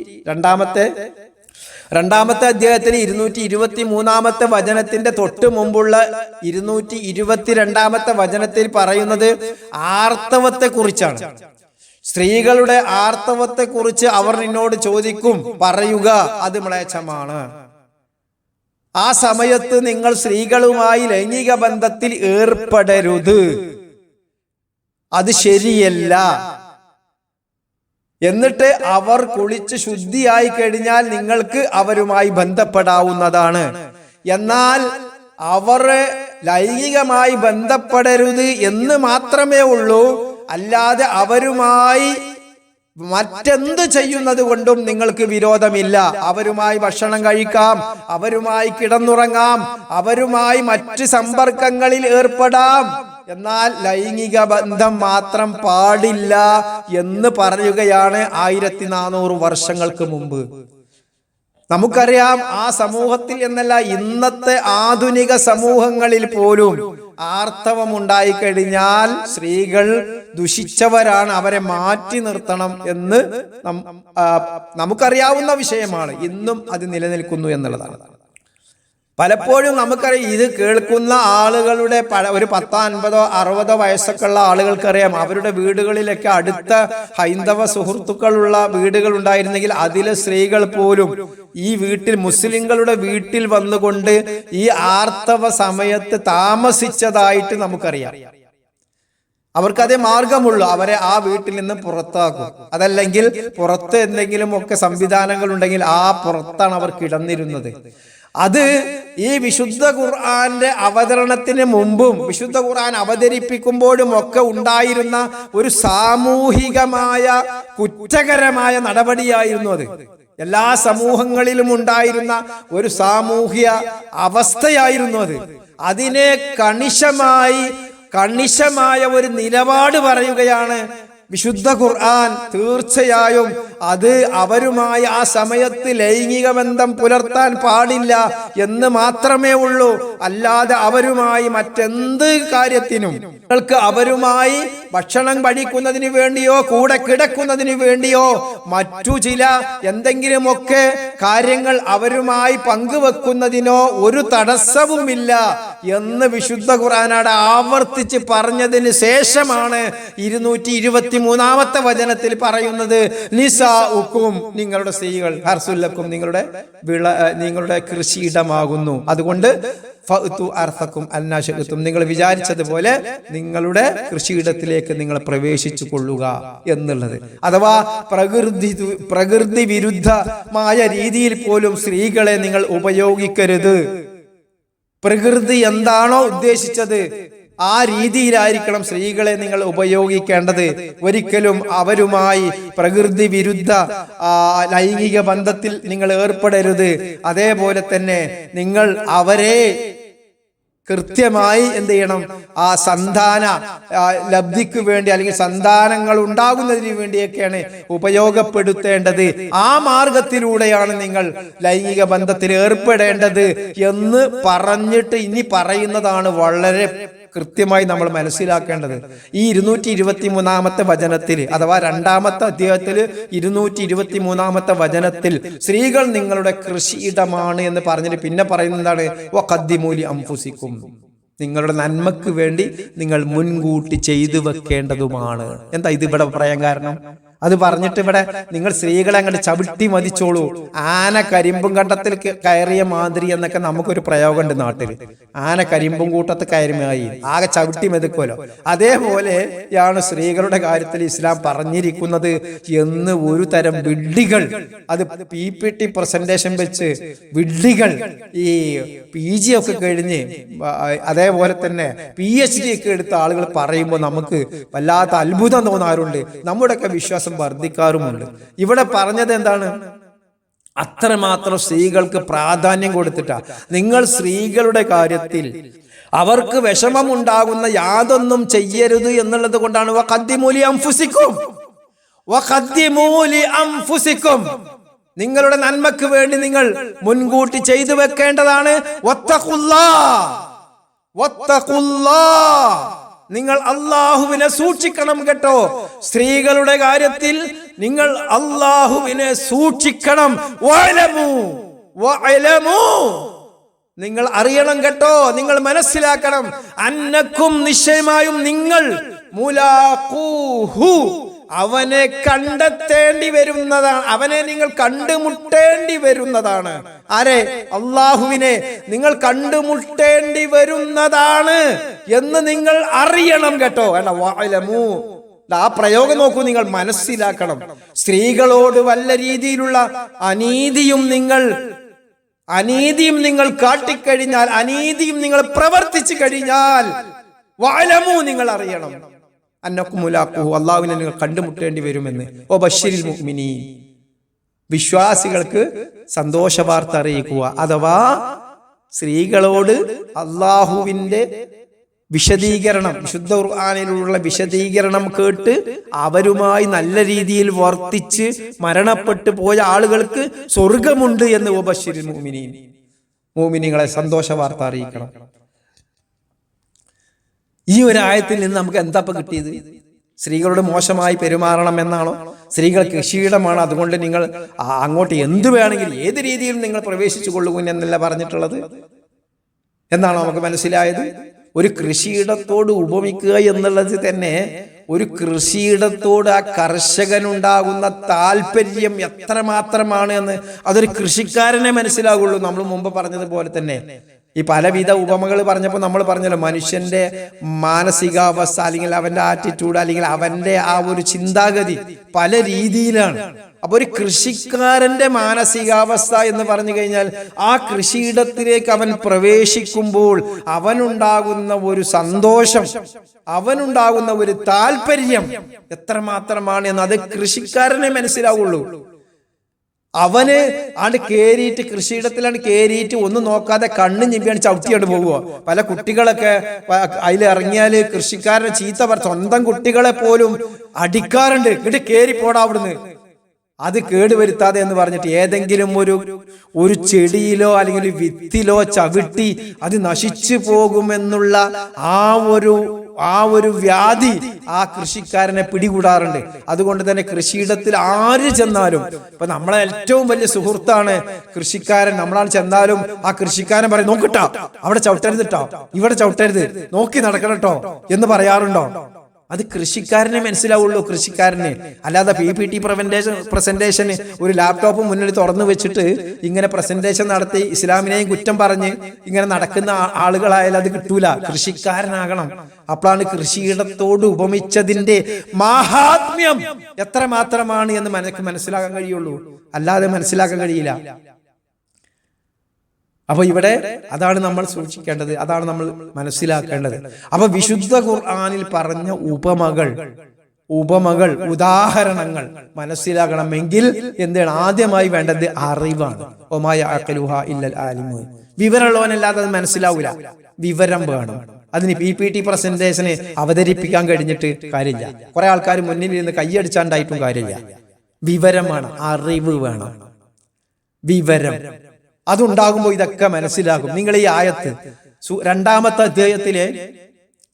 Speaker 1: അധ്യായത്തിലെ 223 വചനത്തിന്റെ തൊട്ട് മുമ്പുള്ള 222 വചനത്തിൽ പറയുന്നത് ആർത്തവത്തെ കുറിച്ചാണ്. സ്ത്രീകളുടെ ആർത്തവത്തെ കുറിച്ച് അവർ നിന്നോട് ചോദിക്കും, പറയുക അത് മ്ലേച്ഛമാണ്. ആ സമയത്ത് നിങ്ങൾ സ്ത്രീകളുമായി ലൈംഗിക ബന്ധത്തിൽ ഏർപ്പെടരുത്, അത് ശരിയല്ല. എന്നിട്ട് അവർ കുളിച്ച് ശുദ്ധിയായി കഴിഞ്ഞാൽ നിങ്ങൾക്ക് അവരുമായി ബന്ധപ്പെടാവുന്നതാണ്. എന്നാൽ അവർ ലൈംഗികമായി ബന്ധപ്പെടരുത് എന്ന് മാത്രമേ ഉള്ളൂ. അല്ലാതെ അവരുമായി മറ്റെന്ത് ചെയ്യുന്നത് കൊണ്ടും നിങ്ങൾക്ക് വിരോധമില്ല. അവരുമായി ഭക്ഷണം കഴിക്കാം, അവരുമായി കിടന്നുറങ്ങാം, അവരുമായി മറ്റ് സമ്പർക്കങ്ങളിൽ ഏർപ്പെടാം. എന്നാൽ ലൈംഗിക ബന്ധം മാത്രം പാടില്ല എന്ന് പറയുകയാണ് 1400 വർഷങ്ങൾക്ക് മുമ്പ്. നമുക്കറിയാം ആ സമൂഹത്തിൽ എന്നല്ല, ഇന്നത്തെ ആധുനിക സമൂഹങ്ങളിൽ പോലും ആർത്തവം ഉണ്ടായിക്കഴിഞ്ഞാൽ സ്ത്രീകൾ ദുഷിച്ചവരാണ്, അവരെ മാറ്റി നിർത്തണം എന്ന് നമുക്കറിയാവുന്ന വിഷയമാണ്. ഇന്നും അത് നിലനിൽക്കുന്നു എന്നുള്ളതാണ്. പലപ്പോഴും നമുക്കറിയാം, ഇത് കേൾക്കുന്ന ആളുകളുടെ ഒരു 10, 50, 60 വയസ്സൊക്കെ ഉള്ള ആളുകൾക്കറിയാം, അവരുടെ വീടുകളിലൊക്കെ അടുത്ത ഹൈന്ദവ സുഹൃത്തുക്കളുള്ള വീടുകൾ ഉണ്ടായിരുന്നെങ്കിൽ അതിലെ സ്ത്രീകൾ പോലും ഈ വീട്ടിൽ, മുസ്ലിങ്ങളുടെ വീട്ടിൽ വന്നുകൊണ്ട് ഈ ആർത്തവ സമയത്ത് താമസിച്ചതായിട്ട് നമുക്കറിയാം. അവർക്കതേ മാർഗമുള്ളൂ, അവരെ ആ വീട്ടിൽ നിന്ന് പുറത്താക്കും. അതല്ലെങ്കിൽ പുറത്ത് എന്തെങ്കിലും ഒക്കെ സംവിധാനങ്ങൾ ഉണ്ടെങ്കിൽ ആ പുറത്താണ് അവർ കിടന്നിരുന്നത്. അത് ഈ വിശുദ്ധ ഖുർആന്റെ അവതരണത്തിന് മുമ്പും വിശുദ്ധ ഖുർആൻ അവതരിപ്പിക്കുമ്പോഴും ഒക്കെ ഉണ്ടായിരുന്ന ഒരു സാമൂഹികമായ കുറ്റകരമായ നടപടിയായിരുന്നു അത്. എല്ലാ സമൂഹങ്ങളിലും ഉണ്ടായിരുന്ന ഒരു സാമൂഹ്യ അവസ്ഥയായിരുന്നു അത്. അതിനെ കണിശമായ ഒരു നിലപാട് പറയുകയാണ് വിശുദ്ധ ഖുർആൻ. തീർച്ചയായും അത് അവരുമായി ആ സമയത്ത് ലൈംഗിക ബന്ധം പുലർത്താൻ പാടില്ല എന്ന് മാത്രമേ ഉള്ളൂ. അല്ലാതെ അവരുമായി മറ്റെന്ത് കാര്യത്തിനും, നിങ്ങൾക്ക് അവരുമായി ഭക്ഷണം കഴിക്കുന്നതിന് വേണ്ടിയോ കൂടെ കിടക്കുന്നതിന് വേണ്ടിയോ മറ്റു ചില എന്തെങ്കിലുമൊക്കെ കാര്യങ്ങൾ അവരുമായി പങ്കുവെക്കുന്നതിനോ ഒരു തടസ്സവുമില്ല എന്ന് വിശുദ്ധ ഖുർആനോട് ആവർത്തിച്ച് പറഞ്ഞതിന് ശേഷമാണ് 223 വചനത്തിൽ പറയുന്നത്, നിസാഉക്കും, നിങ്ങളുടെ സ്ത്രീകൾ, ഹർസുല്ലക്കും, നിങ്ങളുടെ കൃഷിയിടമാകുന്നു. അതുകൊണ്ട് ഫഅ്തു അർഥക്കും അന്നാ ശഇതും, നിങ്ങൾ വിചാരിച്ചതുപോലെ നിങ്ങളുടെ കൃഷിയിടത്തിലേക്ക് നിങ്ങൾ പ്രവേശിച്ചു കൊള്ളുക എന്നുള്ളത്. അഥവാ പ്രകൃതി വിരുദ്ധമായ രീതിയിൽ പോലും സ്ത്രീകളെ നിങ്ങൾ ഉപയോഗിക്കരുത്. പ്രകൃതി എന്താണോ ഉദ്ദേശിച്ചത് ആ രീതിയിലായിരിക്കണം സ്ത്രീകളെ നിങ്ങൾ ഉപയോഗിക്കേണ്ടത്. ഒരിക്കലും അവരുമായി പ്രകൃതി വിരുദ്ധ ലൈംഗിക ബന്ധത്തിൽ നിങ്ങൾ ഏർപ്പെടരുത്. അതേപോലെ തന്നെ നിങ്ങൾ അവരെ കൃത്യമായി എന്ത് ചെയ്യണം, ആ സന്താന ലബ്ധിക്ക് വേണ്ടി അല്ലെങ്കിൽ സന്താനങ്ങൾ ഉണ്ടാകുന്നതിന് വേണ്ടിയൊക്കെയാണ് ഉപയോഗപ്പെടുത്തേണ്ടത്. ആ മാർഗത്തിലൂടെയാണ് നിങ്ങൾ ലൈംഗിക ബന്ധത്തിൽ ഏർപ്പെടേണ്ടത് എന്ന് പറഞ്ഞിട്ട് ഇനി പറയുന്നതാണ് വളരെ കൃത്യമായി നമ്മൾ മനസ്സിലാക്കേണ്ടത്. ഈ 223 വചനത്തിൽ അഥവാ 2-ാമത്തെ അധ്യായത്തിൽ 223 വചനത്തിൽ സ്ത്രീകൾ നിങ്ങളുടെ കൃഷിയിടമാണ് എന്ന് പറഞ്ഞിട്ട് പിന്നെ പറയുന്നത് എന്താണ്? വഖദ്ദിമൂ ലി അൻഫുസിക്കും, നിങ്ങളുടെ നന്മക്ക് വേണ്ടി നിങ്ങൾ മുൻകൂട്ടി ചെയ്തു വെക്കേണ്ടതുമാണ്. എന്താ ഇത് ഇവിടെ പറയാൻ കാരണം? അത് പറഞ്ഞിട്ട് ഇവിടെ നിങ്ങൾ സ്ത്രീകളെ അങ്ങോട്ട് ചവിട്ടി മതിച്ചോളൂ, ആന കരിമ്പും കണ്ടത്തിൽ കയറിയ മാതിരി എന്നൊക്കെ നമുക്കൊരു പ്രയോഗമുണ്ട് നാട്ടിൽ. ആന കരിമ്പും കൂട്ടത്ത് കയറിമായി ആകെ ചവിട്ടി മെതുക്കുമല്ലോ. അതേപോലെയാണ് സ്ത്രീകളുടെ കാര്യത്തിൽ ഇസ്ലാം പറഞ്ഞിരിക്കുന്നത് എന്ന് ഒരു തരം വിഡ്ഢികൾ, അത് PPT പ്രസന്റേഷൻ വെച്ച് വിഡ്ഢികൾ, ഈ PG ഒക്കെ കഴിഞ്ഞ് അതേപോലെ തന്നെ PhD ഒക്കെ എടുത്ത ആളുകൾ പറയുമ്പോൾ നമുക്ക് വല്ലാത്ത അത്ഭുതം തോന്നാറുണ്ട്. നമ്മുടെയൊക്കെ വിശ്വാസം വർദ്ധിക്കാറുമുണ്ട്. ഇവിടെ പറഞ്ഞത് എന്താണ്? അത്രമാത്രം സ്ത്രീകൾക്ക് പ്രാധാന്യം കൊടുത്തിട്ടാ. നിങ്ങൾ സ്ത്രീകളുടെ കാര്യത്തിൽ അവർക്ക് വിഷമമുണ്ടാകുന്ന യാതൊന്നും ചെയ്യരുത് എന്നുള്ളത് കൊണ്ടാണ് വഖദ്ദിമൂ ലി അൻഫുസിക്കും, വഖദ്ദിമൂ ലി അൻഫുസിക്കും, നിങ്ങളുടെ നന്മക്ക് വേണ്ടി നിങ്ങൾ മുൻകൂട്ടി ചെയ്തു വെക്കേണ്ടതാണ്. നിങ്ങൾ അള്ളാഹുവിനെ സൂക്ഷിക്കണം കേട്ടോ. സ്ത്രീകളുടെ കാര്യത്തിൽ നിങ്ങൾ അള്ളാഹുവിനെ സൂക്ഷിക്കണം. നിങ്ങൾ അറിയണം കേട്ടോ, നിങ്ങൾ മനസ്സിലാക്കണം. അന്നക്കും നിശ്ചയമായും നിങ്ങൾ മുലാഖൂഹു അവനെ കണ്ടെത്തേണ്ടി വരുന്നതാണ്, അവനെ നിങ്ങൾ കണ്ടുമുട്ടേണ്ടി വരുന്നതാണ്. ആരെ? അള്ളാഹുവിനെ നിങ്ങൾ കണ്ടുമുട്ടേണ്ടി വരുന്നതാണ് എന്ന് നിങ്ങൾ അറിയണം കേട്ടോ. വഅലമു, ആ പ്രയോഗം നോക്കൂ, നിങ്ങൾ മനസ്സിലാക്കണം. സ്ത്രീകളോട് വല്ല രീതിയിലുള്ള അനീതിയും നിങ്ങൾ കാട്ടിക്കഴിഞ്ഞാൽ, അനീതിയും നിങ്ങൾ പ്രവർത്തിച്ചു കഴിഞ്ഞാൽ, വഅലമു നിങ്ങൾ അറിയണം, അന്നക്കും മുലാഖൂഹു അല്ലാഹുവിനെ നിങ്ങൾ കണ്ടുമുട്ടേണ്ടി വരുമെന്ന്. ഓ ബശ്ശിരിൽ മുഅ്മിനീൻ, വിശ്വാസികൾക്ക് സന്തോഷ വാർത്ത അറിയിക്കുക. അഥവാ സ്ത്രീകളോട് അള്ളാഹുവിന്റെ വിശദീകരണം, വിശുദ്ധ ഖുർആനിലുള്ള വിശദീകരണം കേട്ട് അവരുമായി നല്ല രീതിയിൽ വർത്തിച്ച് മരണപ്പെട്ടു പോയ ആളുകൾക്ക് സ്വർഗമുണ്ട് എന്ന് വബശ്ശിരിൽ മുഅ്മിനീൻ, മുഅ്മിനീങ്ങളെ സന്തോഷ വാർത്ത അറിയിക്കണം. ഈ ഒരു ആയത്തിൽ നിന്ന് നമുക്ക് എന്താ കിട്ടിയത്? സ്ത്രീകളോട് മോശമായി പെരുമാറണം എന്നാണോ? സ്ത്രീകൾ കൃഷിയിടമാണ്, അതുകൊണ്ട് നിങ്ങൾ അങ്ങോട്ട് എന്ത് വേണമെങ്കിലും ഏത് രീതിയിലും നിങ്ങൾ പ്രവേശിച്ചു കൊള്ളുക എന്നല്ല പറഞ്ഞിട്ടുള്ളത് എന്നാണോ നമുക്ക് മനസ്സിലായത്? ഒരു കൃഷിയിടത്തോട് ഉപമിക്കുക എന്നുള്ളത് തന്നെ, ഒരു കൃഷിയിടത്തോട് ആ കർഷകനുണ്ടാകുന്ന താല്പര്യം എത്രമാത്രമാണ് എന്ന് അതൊരു കൃഷിക്കാരനെ മനസ്സിലാകുള്ളൂ. നമ്മൾ മുമ്പ് പറഞ്ഞതുപോലെ തന്നെ ഈ പലവിധ ഉപമകൾ പറഞ്ഞപ്പോൾ നമ്മൾ പറഞ്ഞല്ലോ, മനുഷ്യന്റെ മാനസികാവസ്ഥ അല്ലെങ്കിൽ അവന്റെ ആറ്റിറ്റ്യൂഡ് അല്ലെങ്കിൽ അവന്റെ ആ ഒരു ചിന്താഗതി പല രീതിയിലാണ്. അപ്പൊ ഒരു കൃഷിക്കാരന്റെ മാനസികാവസ്ഥ എന്ന് പറഞ്ഞു കഴിഞ്ഞാൽ, ആ കൃഷിയിടത്തിലേക്ക് അവൻ പ്രവേശിക്കുമ്പോൾ അവനുണ്ടാകുന്ന ഒരു സന്തോഷം, അവനുണ്ടാകുന്ന ഒരു താല്പര്യം എത്രമാത്രമാണ് എന്ന് അത് കൃഷിക്കാരനെ മനസ്സിലാവുള്ളൂ. അവന് ആണ്ട് കേറിയിട്ട് കൃഷിയിടത്തിലാണ് കേറിയിട്ട് ഒന്നും നോക്കാതെ കണ്ണു ഞെമ്പിയാണ് ചവിട്ടിയാണ്ട് പോകുക. പല കുട്ടികളൊക്കെ അതിലിറങ്ങിയാല് കൃഷിക്കാരനെ ചീത്ത സ്വന്തം കുട്ടികളെ പോലും അടിക്കാറുണ്ട്. എന്നിട്ട് കേറി പോടാ അവിടുന്ന്, അത് കേടുവരുത്താതെ എന്ന് പറഞ്ഞിട്ട് ഏതെങ്കിലും ഒരു ചെടിയിലോ അല്ലെങ്കിൽ ഒരു വിത്തിലോ ചവിട്ടി അത് നശിച്ചു പോകുമെന്നുള്ള ആ ഒരു വ്യാധി ആ കൃഷിക്കാരനെ പിടികൂടാറുണ്ട്. അതുകൊണ്ട് തന്നെ കൃഷിയിടത്തിൽ ആര് ചെന്നാലും, ഇപ്പൊ നമ്മളെ ഏറ്റവും വലിയ സുഹൃത്താണ് കൃഷിക്കാരൻ. നമ്മളാണ് ചെന്നാലും ആ കൃഷിക്കാരൻ പറയും, നോക്കിട്ടാ അവിടെ ചവിട്ടരുത് ട്ടോ, ഇവിടെ ചവിട്ടരുത്, നോക്കി നടക്കണം ട്ടോ എന്ന് പറയാറുണ്ടോ? അത് കൃഷിക്കാരനെ മനസ്സിലാവുള്ളൂ, കൃഷിക്കാരന്. അല്ലാതെ PPT പ്രസന്റേഷന് ഒരു ലാപ്ടോപ്പ് മുന്നിൽ തുറന്നു വെച്ചിട്ട് ഇങ്ങനെ പ്രസന്റേഷൻ നടത്തി ഇസ്ലാമിനെയും കുറ്റം പറഞ്ഞ് ഇങ്ങനെ നടക്കുന്ന ആളുകളായാലും അത് കിട്ടൂല. കൃഷിക്കാരനാകണം. അപ്പോഴാണ് കൃഷിയിടത്തോട് ഉപമിച്ചതിന്റെ മാഹാത്മ്യം എത്രമാത്രമാണ് എന്ന് മനസ്സിലാക്കാൻ കഴിയുള്ളൂ, അല്ലാതെ മനസ്സിലാക്കാൻ കഴിയില്ല. അപ്പൊ ഇവിടെ അതാണ് നമ്മൾ സൂക്ഷിക്കേണ്ടത്, അതാണ് നമ്മൾ മനസ്സിലാക്കേണ്ടത്. അപ്പൊ വിശുദ്ധ ഖുർആനിൽ പറഞ്ഞ ഉപമകൾ ഉദാഹരണങ്ങൾ മനസ്സിലാക്കണമെങ്കിൽ എന്താണ് ആദ്യമായി വേണ്ടത്? അറിവാണ്. ഒമായ അഖലുഹ ഇല്ലൽ ആലിമൂൻ, വിവരമുള്ളവനല്ലാതെ അത് മനസ്സിലാവൂല. വിവരം വേണം. അതിന് PPT പ്രസന്റേഷന് അവതരിപ്പിക്കാൻ കഴിഞ്ഞിട്ട് കാര്യമില്ല. കുറെ ആൾക്കാർ മുന്നിൽ ഇരുന്ന് കൈയടിച്ചാണ്ടായിട്ടും കാര്യമില്ല. വിവരം വേണം, അറിവ് വേണം, വിവരം. അതുണ്ടാകുമ്പോൾ ഇതൊക്കെ മനസ്സിലാകും. നിങ്ങൾ ഈ ആയത്ത് രണ്ടാമത്തെ അധ്യായത്തിലെ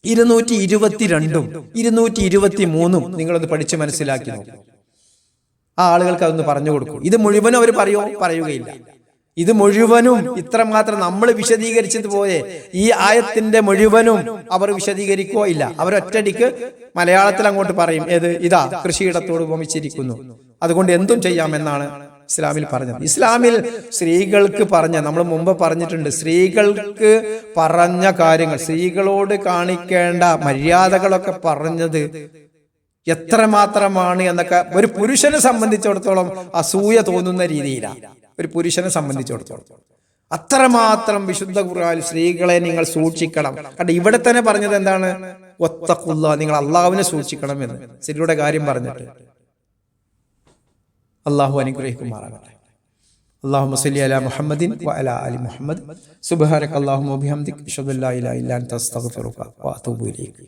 Speaker 1: 222ഉം 223ഉം നിങ്ങളൊന്ന് പഠിച്ച് മനസ്സിലാക്കി നോക്കും. ആ ആളുകൾക്ക് അതൊന്ന് പറഞ്ഞു കൊടുക്കും. ഇത് മുഴുവനും അവർ പറയുകയില്ല. ഇത് മുഴുവനും ഇത്രമാത്രം നമ്മൾ വിശദീകരിച്ചതുപോലെ ഈ ആയത്തിന്റെ മുഴുവനും അവർ വിശദീകരിക്കുകയോ ഇല്ല. അവരൊറ്റടിക്ക് മലയാളത്തിൽ അങ്ങോട്ട് പറയും, ഇതാ കൃഷിയിടത്തോട് ഉപമിച്ചിരിക്കുന്നു, അതുകൊണ്ട് എന്തും ചെയ്യാമെന്നാണ് ഇസ്ലാമിൽ പറഞ്ഞത്. ഇസ്ലാമിൽ സ്ത്രീകൾക്ക് നമ്മൾ മുമ്പ് പറഞ്ഞിട്ടുണ്ട്, സ്ത്രീകൾക്ക് പറഞ്ഞ കാര്യങ്ങൾ, സ്ത്രീകളോട് കാണിക്കേണ്ട മര്യാദകളൊക്കെ പറഞ്ഞത് എത്രമാത്രമാണ് എന്നൊക്കെ ഒരു പുരുഷനെ സംബന്ധിച്ചിടത്തോളം അസൂയ തോന്നുന്ന രീതിയിലാണ്. ഒരു പുരുഷനെ സംബന്ധിച്ചിടത്തോളം അത്രമാത്രം വിശുദ്ധ ഖുർആനിൽ സ്ത്രീകളെ നിങ്ങൾ സൂക്ഷിക്കണം. കാരണം ഇവിടെ തന്നെ പറഞ്ഞത് എന്താണ്? വത്തഖുല്ലാ, നിങ്ങൾ അള്ളാഹുവിനെ സൂക്ഷിക്കണം എന്ന് സ്ത്രീയുടെ കാര്യം പറഞ്ഞിട്ട്. അള്ളാഹു അനുഗ്രഹിക്കുമാറാകട്ടെ. അല്ലാഹുമ്മ സ്വല്ലി അലാ മുഹമ്മദിൻ വഅലാ ആലി മുഹമ്മദ്. സുബ്ഹാനക അല്ലാഹുമ്മ വബിഹംദിക അഷ്ഹദു അല്ലാ ഇലാഹ ഇല്ലാ അൻത അസ്തഗ്ഫിറുക വഅതൂബു ഇലൈക്.